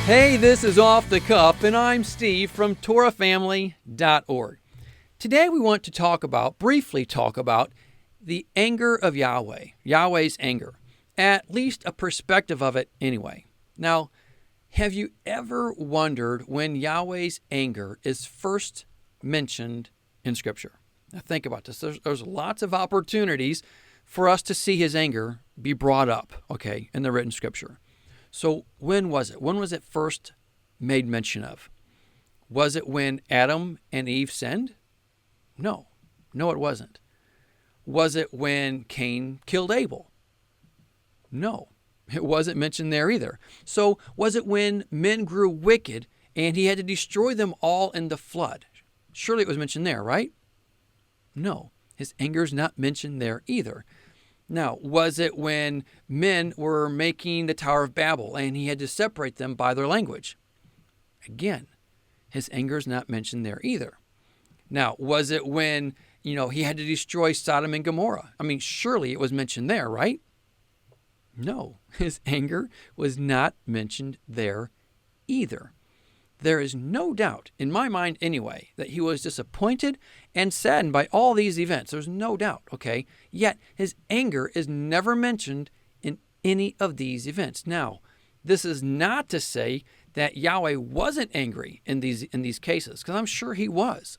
Hey, this is Off the Cuff, and I'm Steve from TorahFamily.org. Today we want to briefly talk about the anger of Yahweh, Yahweh's anger, at least a perspective of it anyway. Now, have you ever wondered when Yahweh's anger is first mentioned in Scripture? Now think about this. There's lots of opportunities for us to see his anger be brought up, in the written Scripture. So when was it? When was it first made mention of? Was it when Adam and Eve sinned? No, it wasn't. Was it when Cain killed Abel? No, it wasn't mentioned there either. So was it when men grew wicked and he had to destroy them all in the flood? Surely it was mentioned there, right? No, his anger is not mentioned there either. Now, was it when men were making the Tower of Babel and he had to separate them by their language? Again, his anger is not mentioned there either. Now, was it when, he had to destroy Sodom and Gomorrah? I mean, surely it was mentioned there, right? No, his anger was not mentioned there either. There is no doubt, in my mind anyway, that he was disappointed and saddened by all these events. There's no doubt, Yet his anger is never mentioned in any of these events. Now, this is not to say that Yahweh wasn't angry in these cases, because I'm sure he was,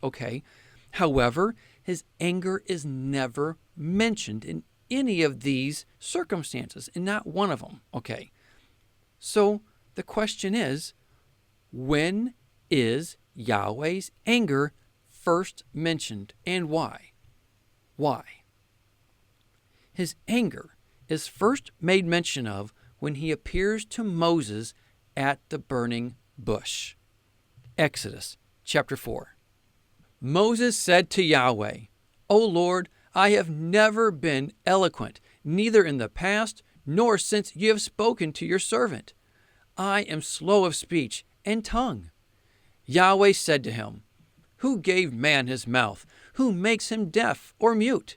However, his anger is never mentioned in any of these circumstances, and not one of them, So the question is, when is Yahweh's anger first mentioned, and why? Why? His anger is first made mention of when he appears to Moses at the burning bush. Exodus chapter 4. Moses said to Yahweh, "O Lord, I have never been eloquent, neither in the past nor since you have spoken to your servant. I am slow of speech and tongue." Yahweh said to him, "Who gave man his mouth? Who makes him deaf or mute?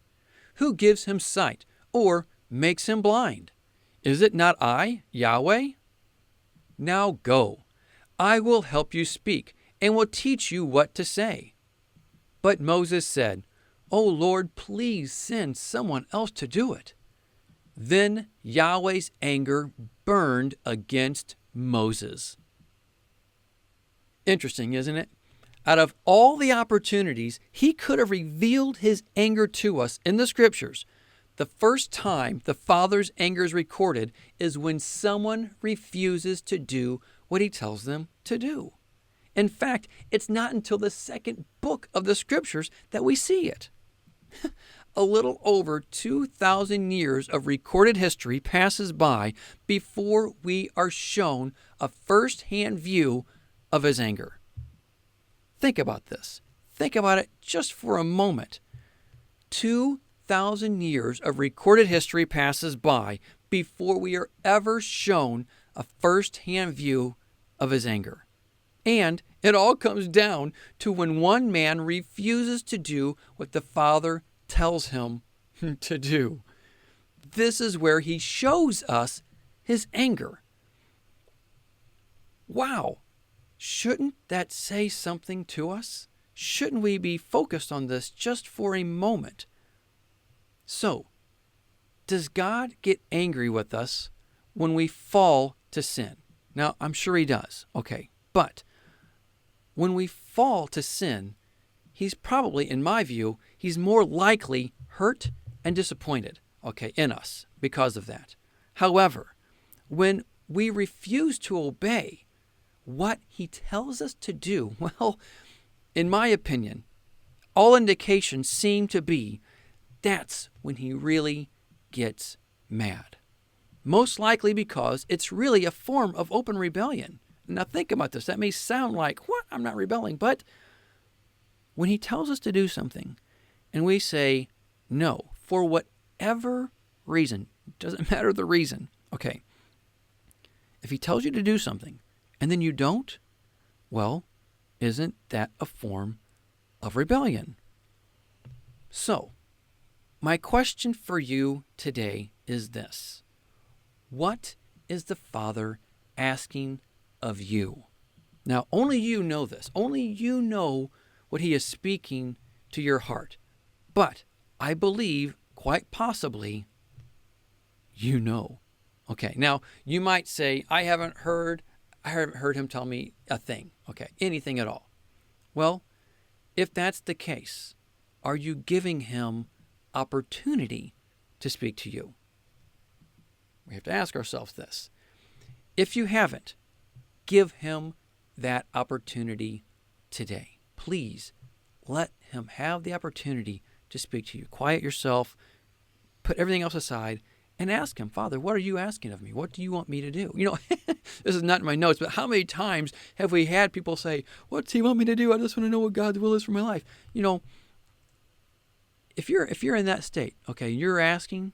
Who gives him sight or makes him blind? Is it not I, Yahweh? Now go, I will help you speak and will teach you what to say." But Moses said, "O Lord, please send someone else to do it." Then Yahweh's anger burned against Moses. Interesting, isn't it? Out of all the opportunities he could have revealed his anger to us in the Scriptures, the first time the Father's anger is recorded is when someone refuses to do what he tells them to do. In fact, it's not until the second book of the Scriptures that we see it. A little over 2,000 years of recorded history passes by before we are shown a first-hand view of his anger. Think about this. Think about it just for a moment. 2,000 years of recorded history passes by before we are ever shown a first-hand view of his anger. And it all comes down to when one man refuses to do what the Father tells him to do. This is where he shows us his anger. Wow. Shouldn't that say something to us? Shouldn't we be focused on this just for a moment? So, does God get angry with us when we fall to sin? Now, I'm sure he does, but when we fall to sin, he's probably, in my view, he's more likely hurt and disappointed, in us because of that. However, when we refuse to obey what he tells us to do, well, in my opinion, all indications seem to be that's when he really gets mad. Most likely because it's really a form of open rebellion. Now think about this. That may sound like, what? I'm not rebelling. But when he tells us to do something and we say no for whatever reason, doesn't matter the reason, if he tells you to do something and then you don't, well, isn't that a form of rebellion? So, my question for you today is this. What is the Father asking of you. Now, only you know this. Only you know what he is speaking to your heart. But I believe, quite possibly, you know. Okay, now you might say, I haven't heard him tell me a thing, okay, anything at all. Well, if that's the case, are you giving him opportunity to speak to you? We have to ask ourselves this. If you haven't, give him that opportunity today. Please let him have the opportunity to speak to you. Quiet yourself, put everything else aside, and ask him, Father, what are you asking of me? What do you want me to do? This is not in my notes, but how many times have we had people say, what does he want me to do? I just want to know what God's will is for my life. If you're in that state, okay, you're asking,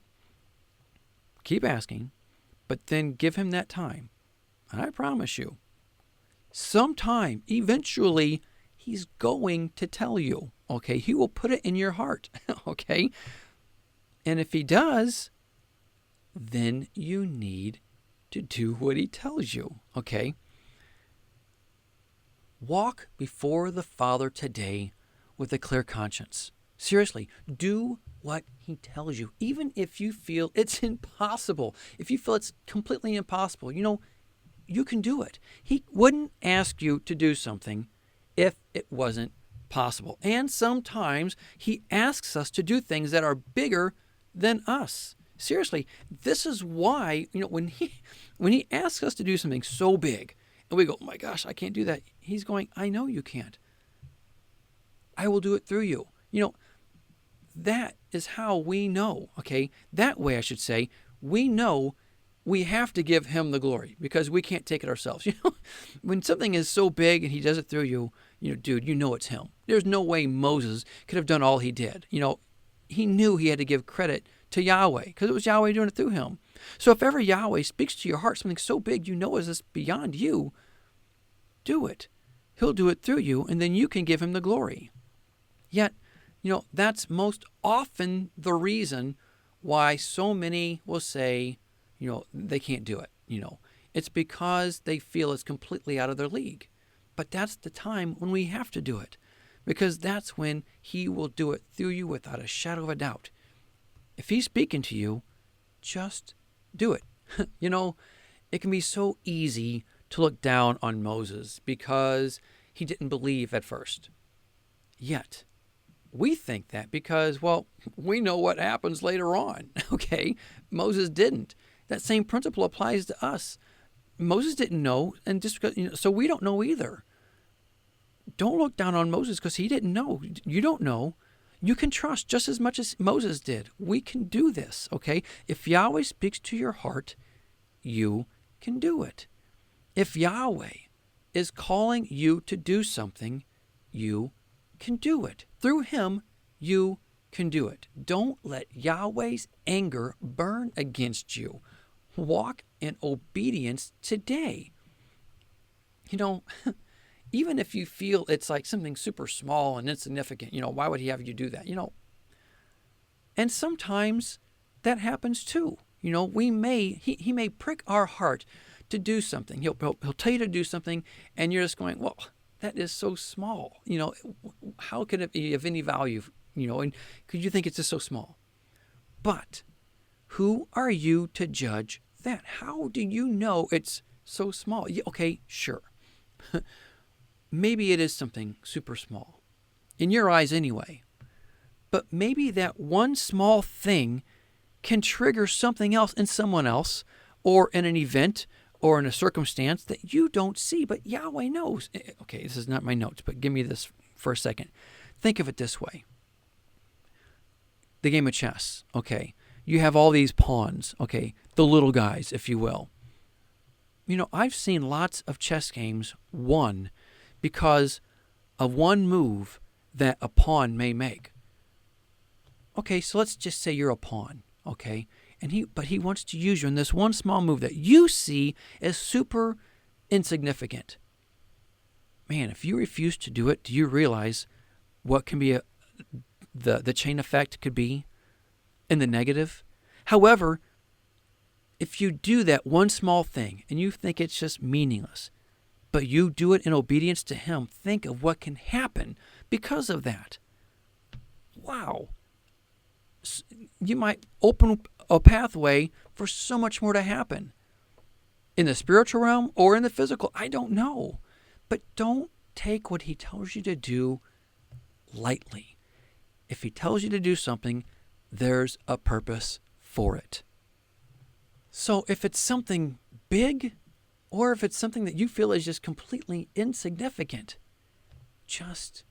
keep asking, but then give him that time. And I promise you, sometime, eventually, he's going to tell you, okay? He will put it in your heart, okay? And if he does, then you need to do what he tells you, okay? Walk before the Father today with a clear conscience. Seriously, do what he tells you, even if you feel it's impossible. If you feel it's completely impossible, you can do it. He wouldn't ask you to do something if it wasn't possible. And sometimes he asks us to do things that are bigger than us. Seriously, this is why, when he asks us to do something so big, and we go, oh my gosh, I can't do that. He's going, I know you can't. I will do it through you. That is how we know, okay? That way, I should say, we know we have to give him the glory because we can't take it ourselves. When something is so big and he does it through you, dude, it's him. There's no way Moses could have done all he did. He knew he had to give credit to Yahweh because it was Yahweh doing it through him. So if ever Yahweh speaks to your heart, something so big is this beyond you, do it. He'll do it through you, and then you can give him the glory. Yet, that's most often the reason why so many will say, they can't do it. It's because they feel it's completely out of their league. But that's the time when we have to do it, because that's when he will do it through you without a shadow of a doubt. If he's speaking to you, just do it. It can be so easy to look down on Moses because he didn't believe at first. Yet, we think that because, we know what happens later on, okay? Moses didn't. That same principle applies to us. Moses didn't know, and just because, so we don't know either. Don't look down on Moses because he didn't know. You don't know. You can trust just as much as Moses did. We can do this, okay? If Yahweh speaks to your heart, you can do it. If Yahweh is calling you to do something, you can do it. Through him, you can do it. Don't let Yahweh's anger burn against you. Walk in obedience today. Even if you feel it's like something super small and insignificant, why would he have you do that? And sometimes that happens too. He may prick our heart to do something. He'll tell you to do something, and you're just going, well, that is so small. How could it be of any value? And could you think it's just so small? But who are you to judge that? How do you know it's so small? Okay, sure. Maybe it is something super small, in your eyes anyway. But maybe that one small thing can trigger something else in someone else, or in an event, or in a circumstance that you don't see, but Yahweh knows. Okay, this is not my notes, but give me this for a second. Think of it this way. The game of chess, okay? You have all these pawns, okay? The little guys, if you will. I've seen lots of chess games won because of one move that a pawn may make. Okay, so let's just say you're a pawn, okay? But he wants to use you in this one small move that you see as super insignificant. Man, if you refuse to do it, do you realize what can be the chain effect could be in the negative? However, if you do that one small thing and you think it's just meaningless, but you do it in obedience to Him, think of what can happen because of that. Wow. You might open a pathway for so much more to happen in the spiritual realm or in the physical. I don't know. But don't take what He tells you to do lightly. If He tells you to do something, there's a purpose for it. So if it's something big, or if it's something that you feel is just completely insignificant, just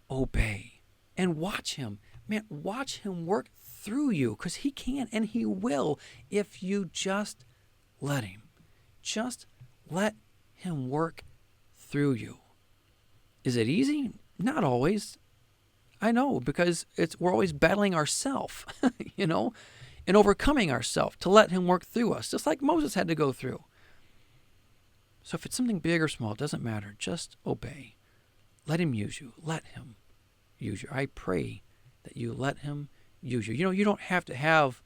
obey and watch Him. Man, watch Him work through you, because He can and He will if you just let Him. Just let Him work through you. Is it easy? Not always. I know, because we're always battling ourselves, and overcoming ourselves to let Him work through us, just like Moses had to go through. So if it's something big or small, it doesn't matter. Just obey. Let Him use you. Let Him use you. I pray that you let Him use you. You don't have to have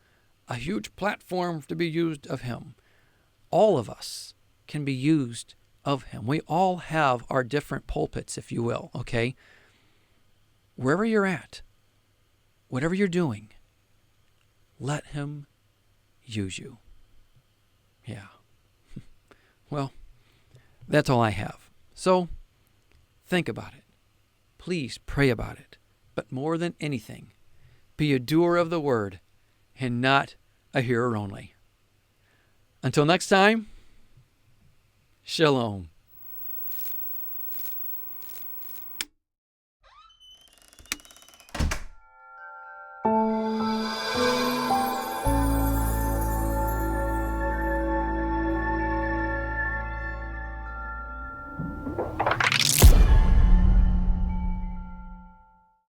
a huge platform to be used of Him. All of us can be used of Him. We all have our different pulpits, if you will, okay? Wherever you're at, whatever you're doing, let Him use you. Yeah. Well, that's all I have. So, think about it. Please pray about it. But more than anything, be a doer of the word and not a hearer only. Until next time, shalom.